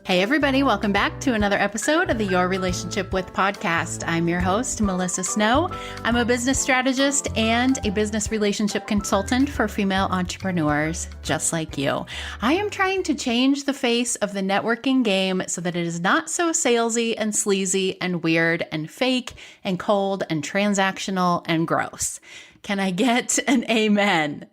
Hey, everybody, welcome back to another episode of the Your Relationship With podcast. I'm your host, Melissa Snow. I'm a business strategist and a business relationship consultant for female entrepreneurs just like you. I am trying to change the face of the networking game so that it is not so salesy and sleazy and weird and fake and cold and transactional and gross. Can I get an amen?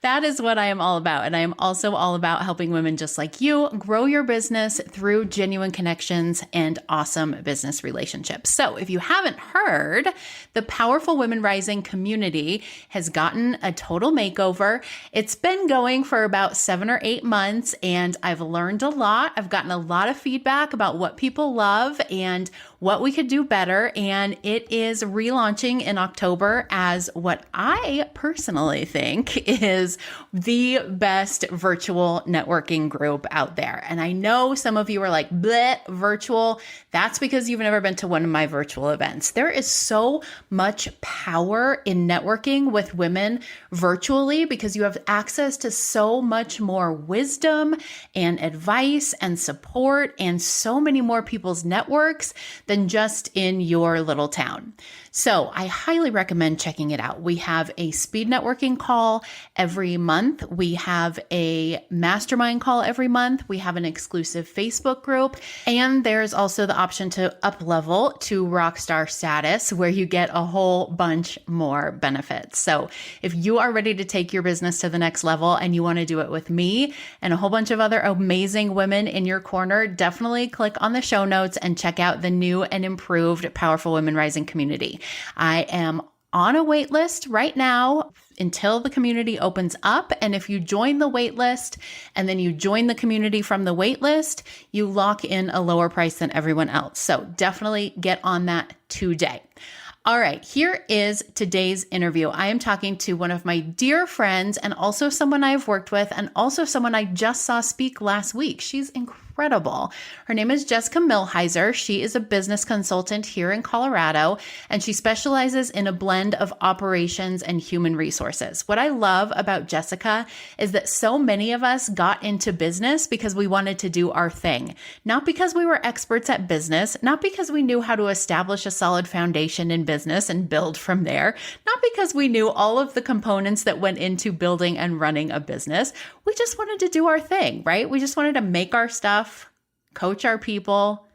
That is what I am all about. And I am also all about helping women just like you grow your business through genuine connections and awesome business relationships. So if you haven't heard, the Powerful Women Rising community has gotten a total makeover. It's been going for about 7 or 8 months, and I've learned a lot. I've gotten a lot of feedback about what people love and what we could do better. And it is relaunching in October as what I personally think is the best virtual networking group out there. And I know some of you are like, bleh, virtual. That's because you've never been to one of my virtual events. There is so much power in networking with women virtually because you have access to so much more wisdom and advice and support and so many more people's networks than just in your little town. So I highly recommend checking it out. We have a speed networking call every month. We have a mastermind call every month. We have an exclusive Facebook group. And there's also the option to up level to rockstar status where you get a whole bunch more benefits. So if you are ready to take your business to the next level and you want to do it with me and a whole bunch of other amazing women in your corner, definitely click on the show notes and check out the new and improved Powerful Women Rising community. I am on a wait list right now until the community opens up. And if you join the wait list and then you join the community from the wait list, you lock in a lower price than everyone else. So definitely get on that today. All right, here is today's interview. I am talking to one of my dear friends and also someone I've worked with and also someone I just saw speak last week. She's incredible. Her name is Jessica Millhiser. She is a business consultant here in Colorado, and she specializes in a blend of operations and human resources. What I love about Jessica is that so many of us got into business because we wanted to do our thing, not because we were experts at business, not because we knew how to establish a solid foundation in business and build from there, not because we knew all of the components that went into building and running a business. We just wanted to do our thing, right? We just wanted to make our stuff, coach our people,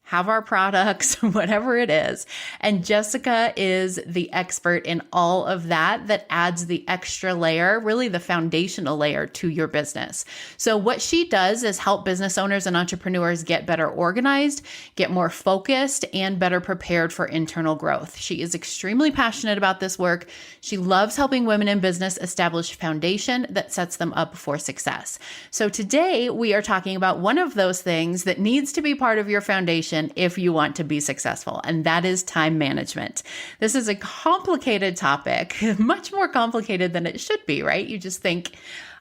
have our products, whatever it is. And Jessica is the expert in all of that adds the extra layer, really the foundational layer to your business. So what she does is help business owners and entrepreneurs get better organized, get more focused, and better prepared for internal growth. She is extremely passionate about this work. She loves helping women in business establish a foundation that sets them up for success. So today we are talking about one of those things that needs to be part of your foundation if you want to be successful, and that is time management. This is a complicated topic, much more complicated than it should be, right? You just think,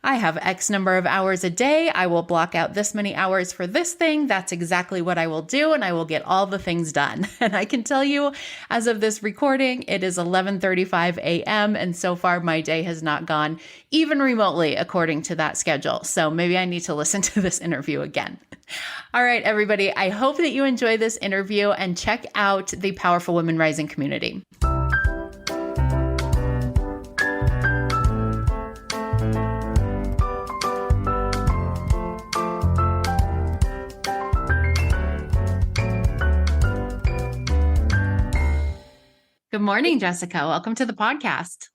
I have X number of hours a day. I will block out this many hours for this thing. That's exactly what I will do, and I will get all the things done. And I can tell you, as of this recording, it is 11:35 a.m., and so far my day has not gone even remotely according to that schedule. So maybe I need to listen to this interview again. All right, everybody, I hope that you enjoy this interview and check out the Powerful Women Rising community. Good morning, Jessica. Welcome to the podcast.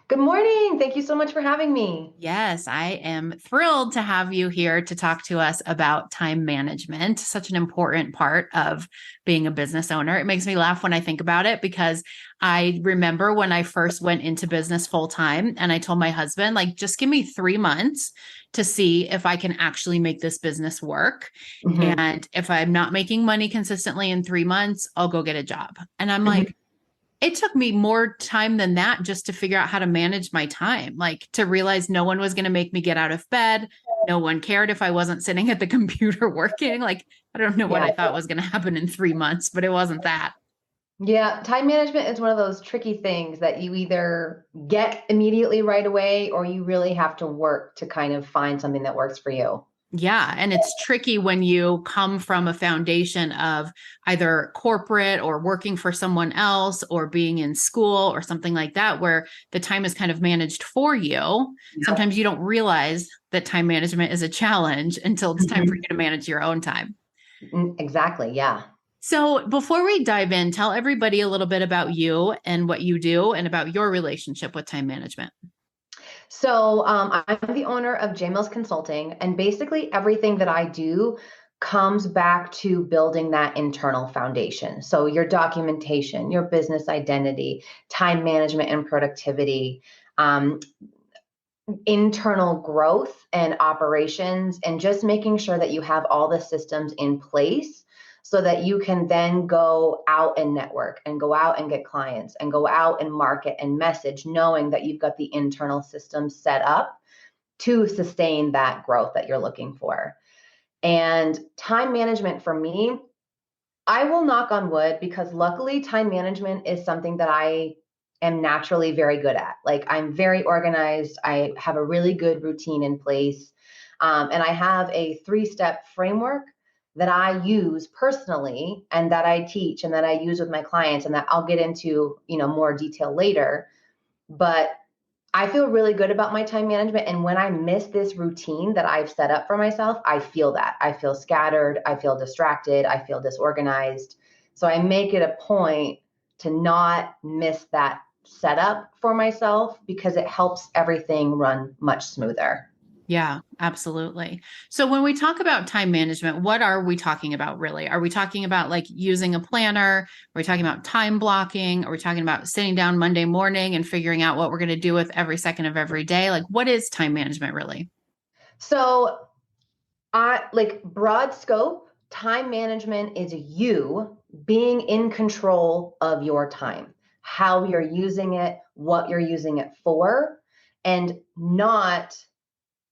Good morning. Thank you so much for having me. Yes, I am thrilled to have you here to talk to us about time management, such an important part of being a business owner. It makes me laugh when I think about it because I remember when I first went into business full time and I told my husband, like, just give me 3 months to see if I can actually make this business work. Mm-hmm. And if I'm not making money consistently in 3 months, I'll go get a job. And I'm like, it took me more time than that just to figure out how to manage my time, like to realize no one was going to make me get out of bed. No one cared if I wasn't sitting at the computer working. Like, I don't know what I thought was going to happen in 3 months, but it wasn't that. Yeah, time management is one of those tricky things that you either get immediately right away or you really have to work to kind of find something that works for you. Yeah. And it's tricky when you come from a foundation of either corporate or working for someone else or being in school or something like that, where the time is kind of managed for you. Yep. Sometimes you don't realize that time management is a challenge until it's time for Mhm. you to manage your own time. Exactly. Yeah. So before we dive in, tell everybody a little bit about you and what you do and about your relationship with time management. So I'm the owner of JMills Consulting, and basically everything that I do comes back to building that internal foundation. So your documentation, your business identity, time management and productivity, um, internal growth and operations, and just making sure that you have all the systems in place so that you can then go out and network and go out and get clients and go out and market and message, knowing that you've got the internal systems set up to sustain that growth that you're looking for. And time management for me, I will knock on wood because luckily time management is something that I am naturally very good at. Like I'm very organized. I have a really good routine in place. And I have a 3-step framework that I use personally and that I teach and that I use with my clients and that I'll get into, more detail later. But I feel really good about my time management. And when I miss this routine that I've set up for myself, I feel that. I feel scattered. I feel distracted. I feel disorganized. So I make it a point to not miss that setup for myself because it helps everything run much smoother. Yeah, absolutely. So when we talk about time management, what are we talking about really? Are we talking about like using a planner? Are we talking about time blocking? Are we talking about sitting down Monday morning and figuring out what we're going to do with every second of every day? Like, what is time management really? So I like broad scope, time management is you being in control of your time, how you're using it, what you're using it for, and not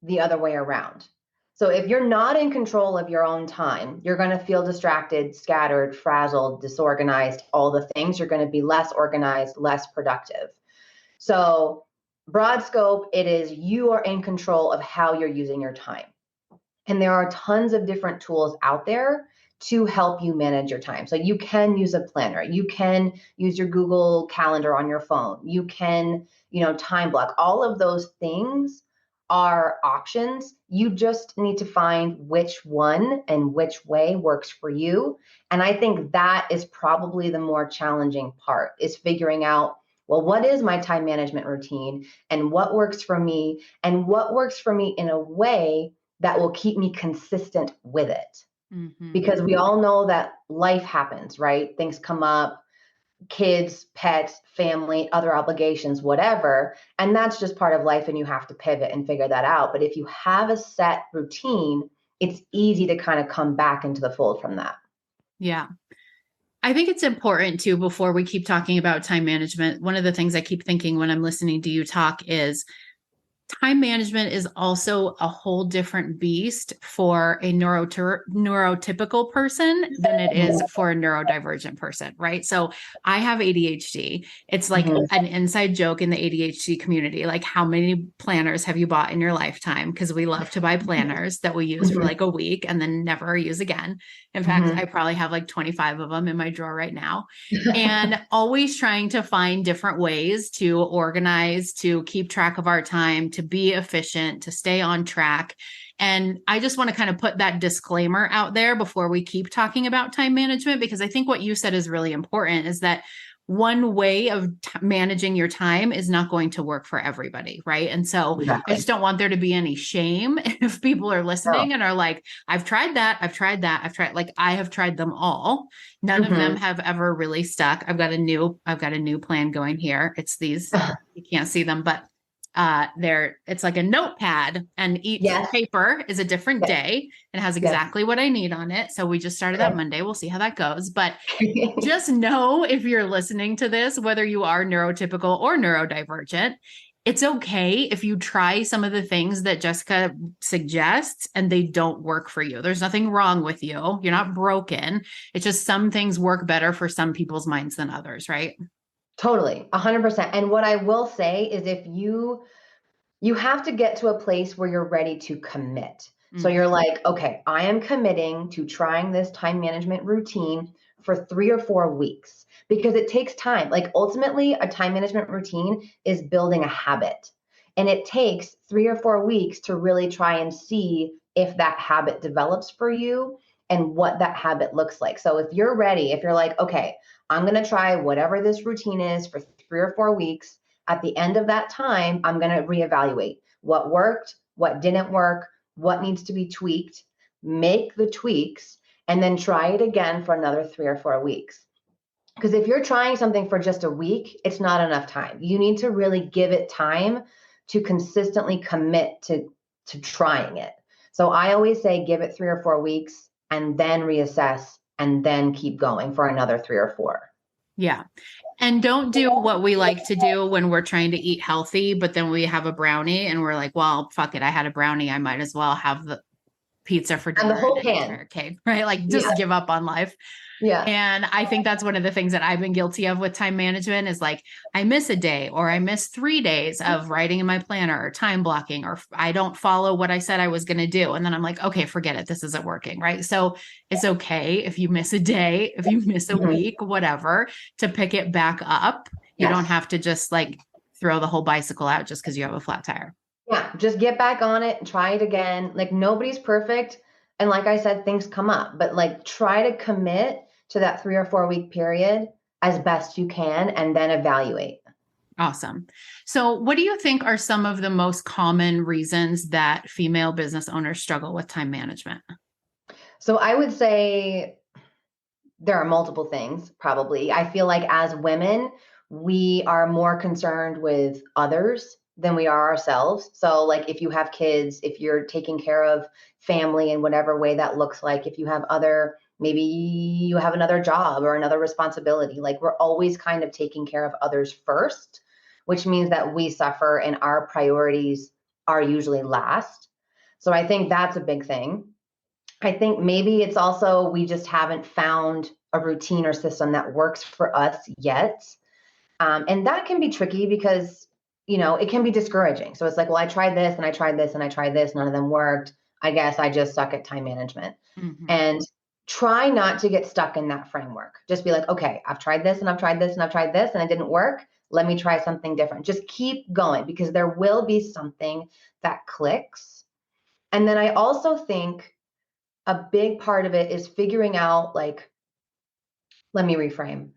the other way around. So if you're not in control of your own time, you're going to feel distracted, scattered, frazzled, disorganized, all the things. You're going to be less organized, less productive. So broad scope, it is you are in control of how you're using your time. And there are tons of different tools out there to help you manage your time. So you can use a planner. You can use your Google Calendar on your phone. You can, time block. All of those things are options. You just need to find which one and which way works for you. And I think that is probably the more challenging part is figuring out, well, what is my time management routine and what works for me and what works for me in a way that will keep me consistent with it. Mm-hmm. Because we all know that life happens, right? Things come up, kids, pets, family, other obligations, whatever. And that's just part of life. And you have to pivot and figure that out. But if you have a set routine, it's easy to kind of come back into the fold from that. Yeah. I think it's important too, before we keep talking about time management. One of the things I keep thinking when I'm listening to you talk is time management is also a whole different beast for a neurotypical person than it is for a neurodivergent person, right? So I have ADHD. It's like Mhm. an inside joke in the ADHD community. Like, how many planners have you bought in your lifetime? Because we love to buy planners that we use for Mhm. like a week and then never use again. In fact, Mhm. I probably have like 25 of them in my drawer right now. And always trying to find different ways to organize, to keep track of our time, to be efficient, to stay on track. And I just want to kind of put that disclaimer out there before we keep talking about time management, because I think what you said is really important is that one way of managing your time is not going to work for everybody, right? And so I Exactly. just don't want there to be any shame if people are No. listening and are like, I've tried that, I've tried, like I have tried them all. None of them Mhm. have ever really stuck. I've got a new plan going here. It's these, you can't see them, but it's like a notepad, and each Yes. paper is a different Yes. day and has Yes. exactly what I need on it. So we just started that Monday. We'll see how that goes. But Okay. just know, if you're listening to this, whether you are neurotypical or neurodivergent, it's okay if you try some of the things that Jessica suggests and they don't work for you. There's nothing wrong with you. You're not broken. It's just some things work better for some people's minds than others, right? Totally, 100%. And what I will say is if you have to get to a place where you're ready to commit. So you're like, okay, I am committing to trying this time management routine for 3 or 4 weeks because it takes time. Like ultimately, a time management routine is building a habit. And it takes 3 or 4 weeks to really try and see if that habit develops for you and what that habit looks like. So if you're ready, if you're like, okay, I'm going to try whatever this routine is for 3 or 4 weeks, at the end of that time, I'm going to reevaluate what worked, what didn't work, what needs to be tweaked, make the tweaks, and then try it again for another 3 or 4 weeks. Because if you're trying something for just a week, it's not enough time. You need to really give it time to consistently commit to trying it. So I always say give it 3 or 4 weeks and then reassess and then keep going for another 3 or 4. Yeah. And don't do what we like to do when we're trying to eat healthy, but then we have a brownie and we're like, well, fuck it. I had a brownie. I might as well have the pizza for dinner And the whole and an pan. entire cake, right? Like just give up on life. Yeah. And I think that's one of the things that I've been guilty of with time management is like, I miss a day or I miss 3 days of writing in my planner or time blocking, or I don't follow what I said I was going to do. And then I'm like, okay, forget it. This isn't working. Right. So it's okay if you miss a day, if you miss a week, whatever, to pick it back up. You don't have to just like throw the whole bicycle out just because you have a flat tire. Yeah. Just get back on it and try it again. Like nobody's perfect. And like I said, things come up, but like try to commit to that 3 or 4 week period as best you can and then evaluate. Awesome. So what do you think are some of the most common reasons that female business owners struggle with time management? So I would say there are multiple things, probably. I feel like as women, we are more concerned with others than we are ourselves. So, like, if you have kids, if you're taking care of family in whatever way that looks like, if you have other, maybe you have another job or another responsibility, like, we're always kind of taking care of others first, which means that we suffer and our priorities are usually last. So, I think that's a big thing. I think maybe it's also we just haven't found a routine or system that works for us yet. And that can be tricky because, it can be discouraging. So it's like, well, I tried this and I tried this and I tried this. None of them worked. I guess I just suck at time management. And try not to get stuck in that framework. Just be like, okay, I've tried this and I've tried this and I've tried this and it didn't work. Let me try something different. Just keep going because there will be something that clicks. And then I also think a big part of it is figuring out, like, let me reframe.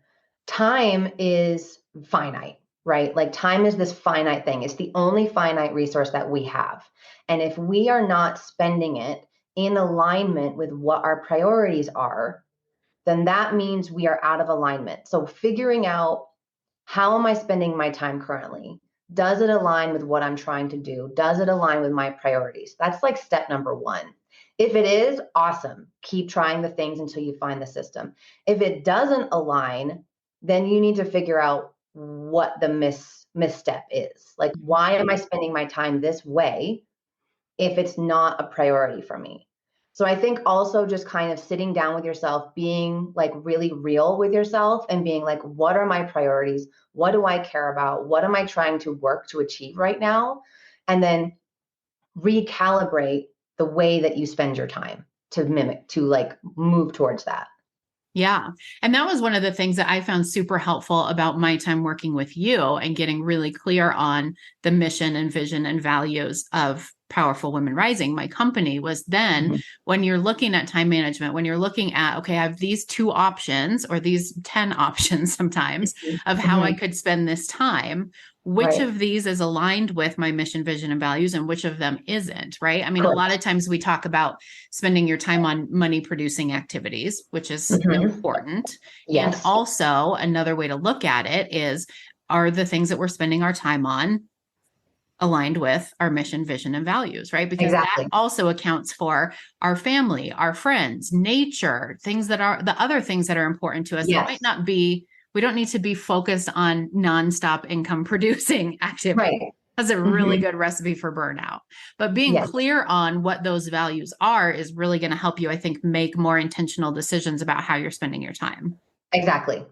Time is finite, right? Like time is this finite thing. It's the only finite resource that we have. And if we are not spending it in alignment with what our priorities are, then that means we are out of alignment. So figuring out, how am I spending my time currently? Does it align with what I'm trying to do? Does it align with my priorities? That's like step number one. If it is, awesome. Keep trying the things until you find the system. If it doesn't align, then you need to figure out what the misstep is. Like, why am I spending my time this way if it's not a priority for me? So I think also just kind of sitting down with yourself, being like really real with yourself and being like, what are my priorities? What do I care about? What am I trying to work to achieve right now? And then recalibrate the way that you spend your time to mimic, to like move towards that. Yeah. And that was one of the things that I found super helpful about my time working with you and getting really clear on the mission and vision and values of Powerful Women Rising, my company, was then when you're looking at time management, when you're looking at, okay, I have these 2 options or these 10 options sometimes of how I could spend this time. Which of these is aligned with my mission, vision, and values, and which of them isn't, right? I mean, a lot of times we talk about spending your time on money producing activities, which is important. Yes. And also another way to look at it is, are the things that we're spending our time on aligned with our mission, vision, and values, right? Because that also accounts for our family, our friends, nature, things that are the other things that are important to us. That might not be, we don't need to be focused on nonstop income producing activity. That's a really good recipe for burnout. But being clear on what those values are is really going to help you, I think, make more intentional decisions about how you're spending your time. Exactly.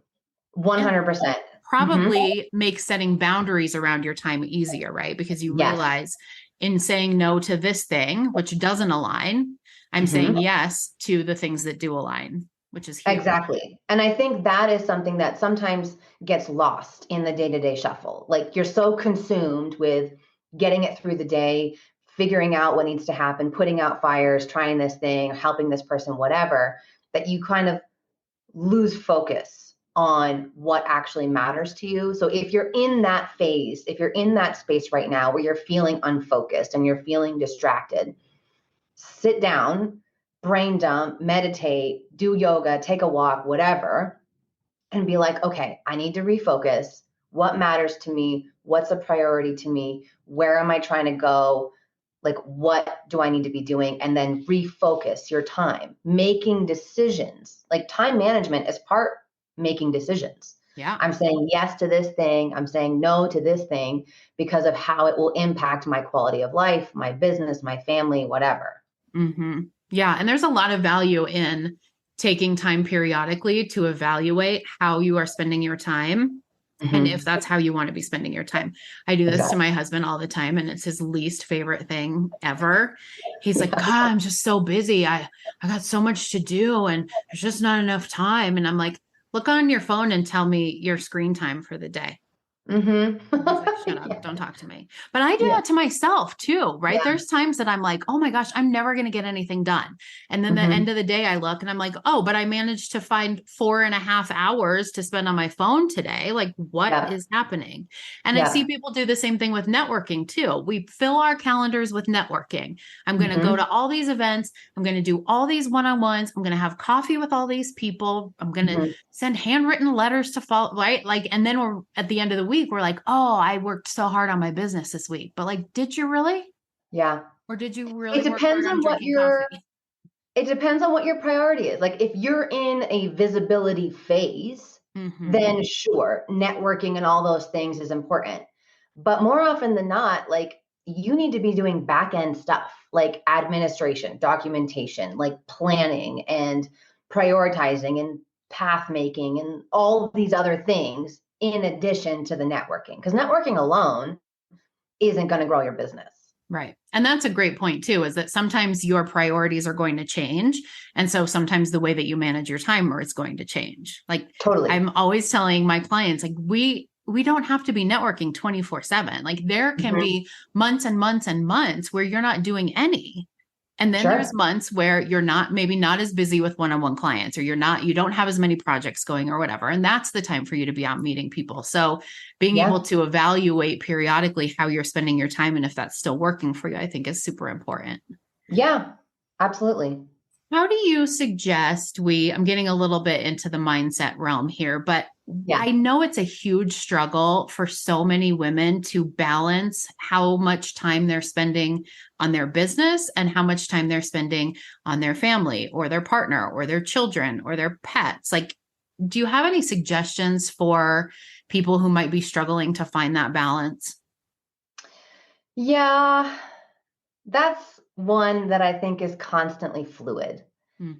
100%. Probably make setting boundaries around your time easier, right? Because you realize in saying no to this thing, which doesn't align, I'm saying yes to the things that do align, which is huge. Exactly. And I think that is something that sometimes gets lost in the day-to-day shuffle. Like you're so consumed with getting it through the day, figuring out what needs to happen, putting out fires, trying this thing, helping this person, whatever, that you kind of lose focus on what actually matters to you. So if you're in that phase, if you're in that space right now where you're feeling unfocused and you're feeling distracted, sit down, brain dump, meditate, do yoga, take a walk, whatever, and be like, okay, I need to refocus. What matters to me? What's a priority to me? Where am I trying to go? Like, what do I need to be doing? And then refocus your time, making decisions. Like, time management is part making decisions. Yeah. I'm saying yes to this thing. I'm saying no to this thing because of how it will impact my quality of life, my business, my family, whatever. Yeah. And there's a lot of value in taking time periodically to evaluate how you are spending your time. And if that's how you want to be spending your time. I do this to my husband all the time, and it's his least favorite thing ever. He's like, God, I'm just so busy. I got so much to do and there's just not enough time. And I'm like, look on your phone and tell me your screen time for the day. He's like, shut up, don't talk to me. But I do that to myself too, right? There's times that I'm like, oh my gosh, I'm never going to get anything done. And then the end of the day, I look and I'm like, oh, but I managed to find 4.5 hours to spend on my phone today. Like, what is happening? And I see people do the same thing with networking too. We fill our calendars with networking. I'm going to go to all these events. I'm going to do all these one-on-ones. I'm going to have coffee with all these people. I'm going to send handwritten letters to follow, right? Like, and then we're at the end of the week, we're like, oh, I worked so hard on my business this week. But like, did you really? Yeah. Or did you really work hard on drinking coffee? It depends on what your priority is. Like if you're in a visibility phase, then sure, networking and all those things is important. But more often than not, like you need to be doing back end stuff like administration, documentation, like planning and prioritizing and path making and all of these other things in addition to the networking. Because networking alone isn't going to grow your business. Right. And that's a great point too, is that sometimes your priorities are going to change. And so sometimes the way that you manage your time is going to change. Like Totally. I'm always telling my clients, like we don't have to be networking 24/7. Like there can be months and months and months where you're not doing any. And then there's months where you're maybe not as busy with one-on-one clients, or you don't have as many projects going or whatever. And that's the time for you to be out meeting people. So being able to evaluate periodically how you're spending your time and if that's still working for you, I think is super important. Yeah, absolutely. How do you suggest I'm getting a little bit into the mindset realm here, but I know it's a huge struggle for so many women to balance how much time they're spending on their business and how much time they're spending on their family or their partner or their children or their pets. Like, do you have any suggestions for people who might be struggling to find that balance? Yeah, that's one that I think is constantly fluid.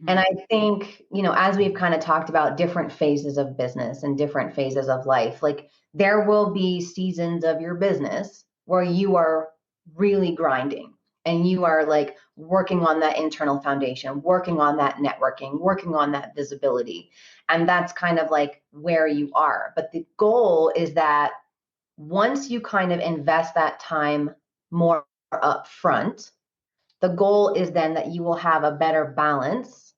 And I think, as we've kind of talked about different phases of business and different phases of life, like there will be seasons of your business where you are really grinding and you are like working on that internal foundation, working on that networking, working on that visibility. And that's kind of like where you are. But the goal is that once you kind of invest that time more up front, the goal is then that you will have a better balance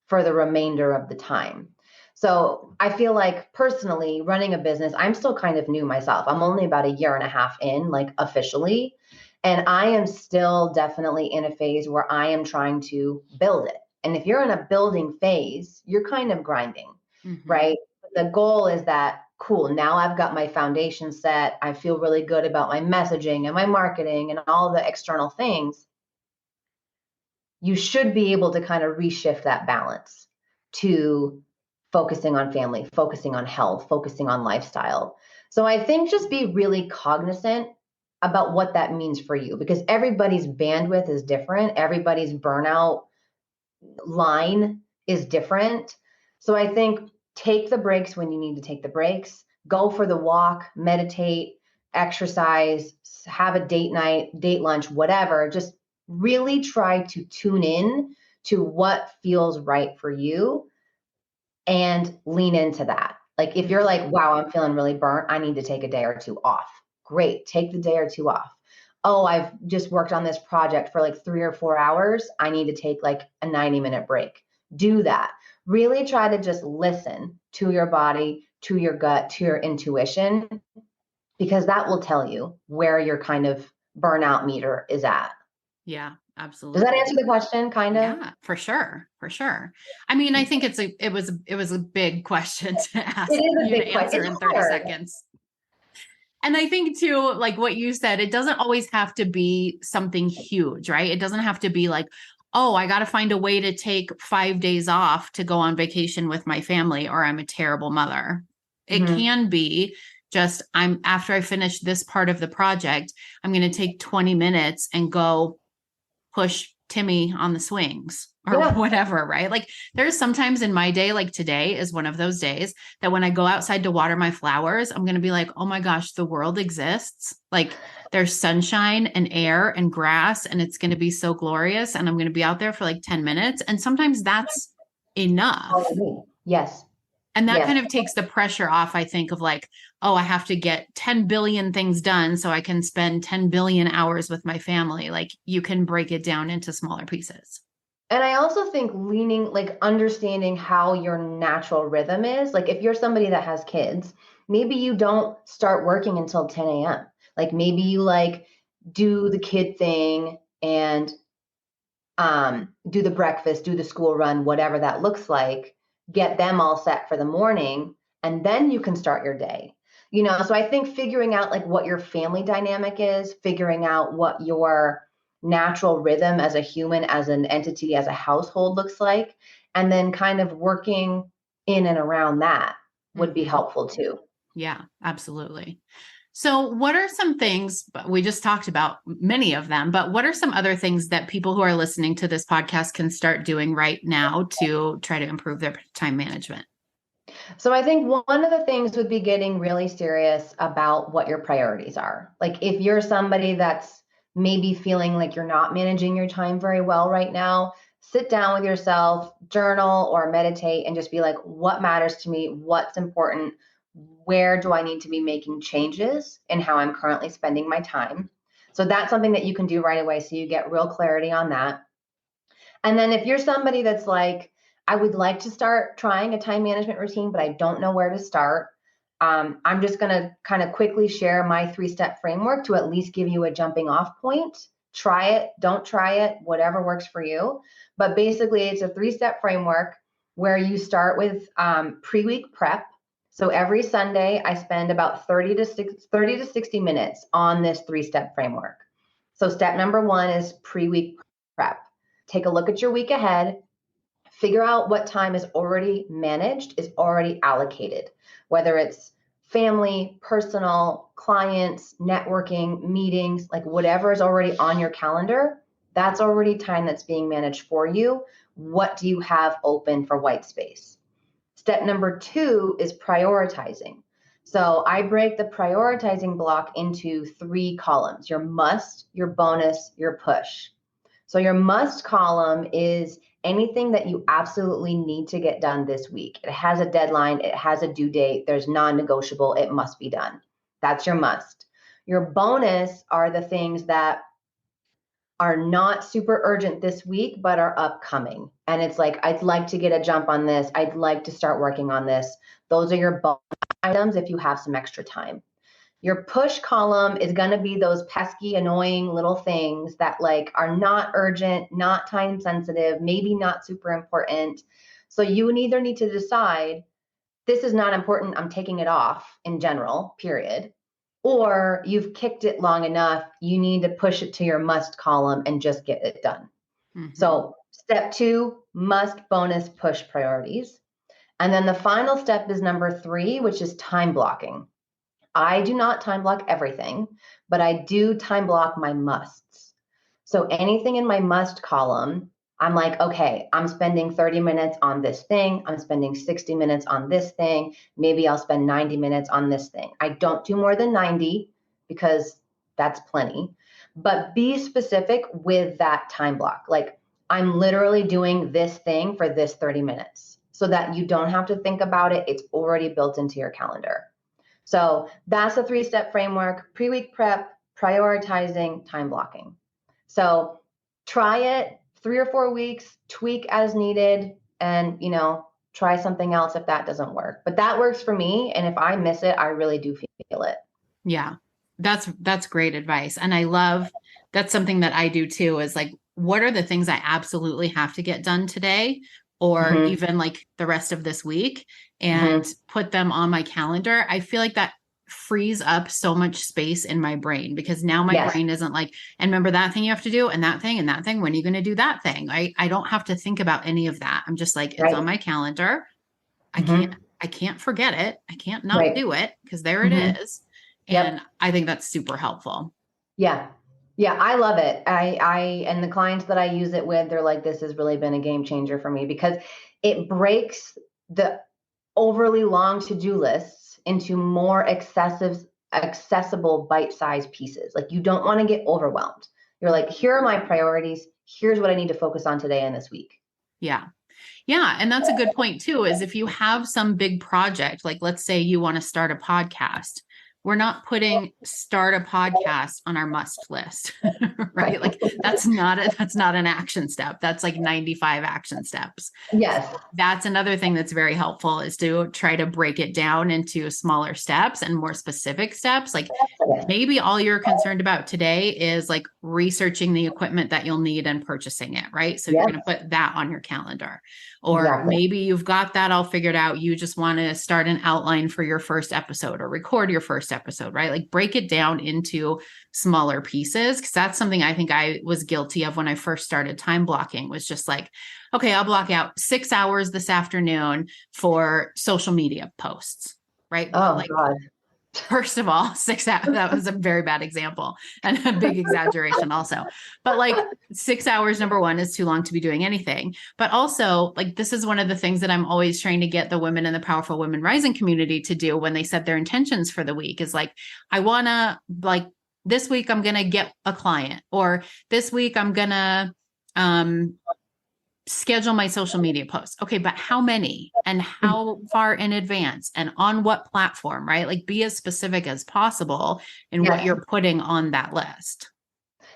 for the remainder of the time. So I feel like personally running a business, I'm still kind of new myself. I'm only about 1.5 years in, like officially. And I am still definitely in a phase where I am trying to build it. And if you're in a building phase, you're kind of grinding, right? But the goal is that, cool, now I've got my foundation set. I feel really good about my messaging and my marketing and all the external things. You should be able to kind of reshift that balance to focusing on family, focusing on health, focusing on lifestyle. So I think just be really cognizant about what that means for you, because everybody's bandwidth is different. Everybody's burnout line is different. So I think take the breaks when you need to take the breaks, go for the walk, meditate, exercise, have a date night, date lunch, whatever. Just really try to tune in to what feels right for you and lean into that. Like if you're like, wow, I'm feeling really burnt, I need to take a day or two off. Great, take the day or two off. Oh, I've just worked on this project for like 3 or 4 hours. I need to take like a 90-minute break. Do that. Really try to just listen to your body, to your gut, to your intuition, because that will tell you where your kind of burnout meter is at. Yeah, Does that absolutely. answer the question, kind of? Yeah, for sure. For sure. I mean, I think it was a big question to It ask is a you to big question. answer It's in 30 hard. seconds. And I think too, like what you said, it doesn't always have to be something huge, right? It doesn't have to be like, oh, I got to find a way to take 5 days off to go on vacation with my family, or I'm a terrible mother. It Mhm. can be just, after I finish this part of the project, I'm going to take 20 minutes and go push Timmy on the swings or Yeah. whatever, right? Like there's sometimes in my day, like today is one of those days that when I go outside to water my flowers, I'm going to be like, oh my gosh, the world exists. Like there's sunshine and air and grass, and it's going to be so glorious. And I'm going to be out there for like 10 minutes. And sometimes that's enough. Yes. And that Yes. kind of takes the pressure off, I think, of like, oh, I have to get 10 billion things done so I can spend 10 billion hours with my family. Like you can break it down into smaller pieces. And I also think like understanding how your natural rhythm is. Like if you're somebody that has kids, maybe you don't start working until 10 a.m. Like maybe you like do the kid thing and do the breakfast, do the school run, whatever that looks like, get them all set for the morning, and then you can start your day. So I think figuring out like what your family dynamic is, figuring out what your natural rhythm as a human, as an entity, as a household looks like, and then kind of working in and around that would be helpful too. Yeah, absolutely. So, what are some things, but we just talked about many of them, but what are some other things that people who are listening to this podcast can start doing right now to try to improve their time management? So I think one of the things would be getting really serious about what your priorities are. Like if you're somebody that's maybe feeling like you're not managing your time very well right now, sit down with yourself, journal or meditate and just be like, what matters to me? What's important? Where do I need to be making changes in how I'm currently spending my time? So that's something that you can do right away so you get real clarity on that. And then if you're somebody that's like, I would like to start trying a time management routine, but I don't know where to start. I'm just going to kind of quickly share my 3-step framework to at least give you a jumping off point. Try it, don't try it, whatever works for you. But basically, it's a 3-step framework where you start with pre-week prep. So every Sunday, I spend about 30 to 60 minutes on this 3-step framework. So step number 1 is pre-week prep. Take a look at your week ahead, figure out what time is already managed, is already allocated, whether it's family, personal, clients, networking, meetings, like whatever is already on your calendar, that's already time that's being managed for you. What do you have open for white space? Step number 2 is prioritizing. So I break the prioritizing block into 3 columns: your must, your bonus, your push. So your must column is anything that you absolutely need to get done this week. It has a deadline, it has a due date, there's non-negotiable, it must be done. That's your must. Your bonus are the things that are not super urgent this week, but are upcoming. And it's like, I'd like to get a jump on this. I'd like to start working on this. Those are your bonus items if you have some extra time. Your push column is going to be those pesky, annoying little things that like are not urgent, not time sensitive, maybe not super important. So you either need to decide this is not important, I'm taking it off in general, period. Or you've kicked it long enough, you need to push it to your must column and just get it done. So step 2, must, bonus, push priorities. And then the final step is number 3, which is time blocking. I do not time block everything, but I do time block my musts. So anything in my must column, I'm like, okay, I'm spending 30 minutes on this thing. I'm spending 60 minutes on this thing. Maybe I'll spend 90 minutes on this thing. I don't do more than 90 because that's plenty, but be specific with that time block. Like, I'm literally doing this thing for this 30 minutes so that you don't have to think about it. It's already built into your calendar. So that's a 3-step framework: pre-week prep, prioritizing, time blocking. So try it 3 or 4 weeks, tweak as needed, and, try something else if that doesn't work. But that works for me. And if I miss it, I really do feel it. Yeah, that's great advice. And I love, that's something that I do too, is like, what are the things I absolutely have to get done today, or even like the rest of this week, and put them on my calendar. I feel like that frees up so much space in my brain, because now my brain isn't like, and remember that thing you have to do, and that thing, and that thing, when are you going to do that thing? I don't have to think about any of that. I'm just like, it's on my calendar. I can't forget it. I can't not do it, because there it is. And I think that's super helpful. Yeah. Yeah. I love it. And the clients that I use it with, they're like, this has really been a game changer for me, because it breaks the overly long to-do lists into more accessible bite-sized pieces. Like, you don't want to get overwhelmed. You're like, here are my priorities. Here's what I need to focus on today and this week. Yeah. Yeah. And that's a good point too, is if you have some big project, like let's say you want to start a podcast, we're not putting start a podcast on our must list, right? Like that's not an action step. That's like 95 action steps. Yes. That's another thing that's very helpful, is to try to break it down into smaller steps and more specific steps. Like maybe all you're concerned about today is like researching the equipment that you'll need and purchasing it, right? So you're going to put that on your calendar. Or maybe you've got that all figured out. You just want to start an outline for your first episode or record your first episode, right? Like break it down into smaller pieces. Because that's something I think I was guilty of when I first started time blocking, was just like, okay, I'll block out 6 hours this afternoon for social media posts, right? Oh, like, God. First of all, 6 hours, that was a very bad example and a big exaggeration also. But like 6 hours, number one, is too long to be doing anything. But also, like, this is one of the things that I'm always trying to get the women in the Powerful Women Rising community to do when they set their intentions for the week, is like, I want to, like, this week I'm going to get a client, or this week I'm going to schedule my social media posts. Okay, but how many and how far in advance and on what platform, right? Like, be as specific as possible in what you're putting on that list.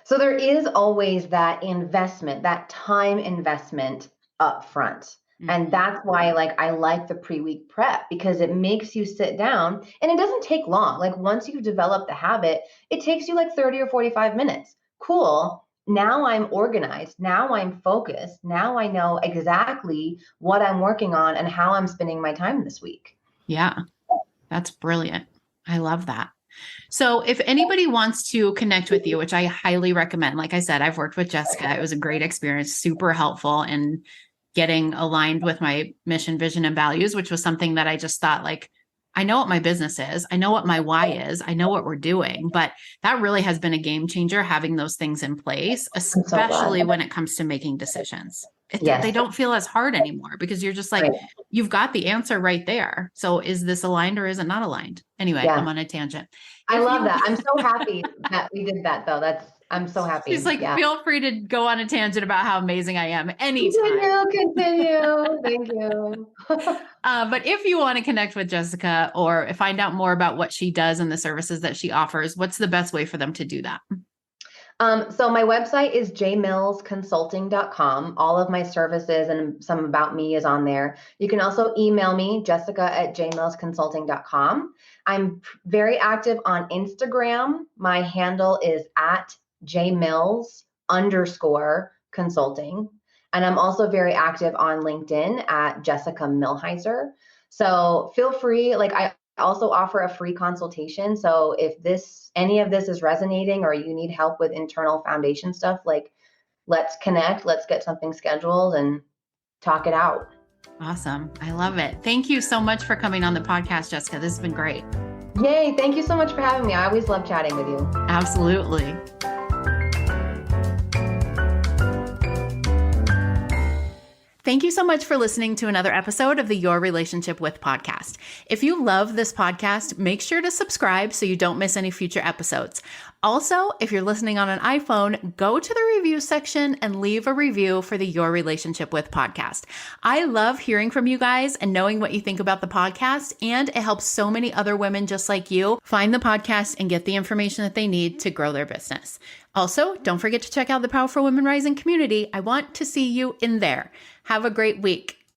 So there is always that investment, that time investment up front. And that's why, like, I like the pre-week prep, because it makes you sit down, and it doesn't take long. Like, once you've developed the habit, it takes you like 30 or 45 minutes. Cool. Now I'm organized. Now I'm focused. Now I know exactly what I'm working on and how I'm spending my time this week. Yeah, that's brilliant. I love that. So if anybody wants to connect with you, which I highly recommend, like I said, I've worked with Jessica. It was a great experience, super helpful in getting aligned with my mission, vision, and values, which was something that I just thought, like, I know what my business is. I know what my why is. I know what we're doing, but that really has been a game changer, having those things in place, especially when it comes to making decisions. They don't feel as hard anymore, because you're just like, you've got the answer right there. So is this aligned or is it not aligned? Anyway, I'm on a tangent. I love that. I'm so happy that we did that, though. I'm so happy. She's like, feel free to go on a tangent about how amazing I am anytime. Continue. Thank you. But if you want to connect with Jessica or find out more about what she does and the services that she offers, what's the best way for them to do that? So my website is jmillsconsulting.com. All of my services and some about me is on there. You can also email me, jessica@jmillsconsulting.com. I'm very active on Instagram. My handle is @jmills_consulting. And I'm also very active on LinkedIn at Jessica Millhiser. So feel free, like, I also offer a free consultation. So if any of this is resonating, or you need help with internal foundation stuff, like, let's connect, let's get something scheduled and talk it out. Awesome. I love it. Thank you so much for coming on the podcast, Jessica. This has been great. Yay. Thank you so much for having me. I always love chatting with you. Absolutely. Thank you so much for listening to another episode of the Your Relationship With podcast. If you love this podcast, make sure to subscribe so you don't miss any future episodes. Also, if you're listening on an iPhone, go to the review section and leave a review for the Your Relationship With podcast. I love hearing from you guys and knowing what you think about the podcast, and it helps so many other women just like you find the podcast and get the information that they need to grow their business. Also, don't forget to check out the Powerful Women Rising community. I want to see you in there. Have a great week.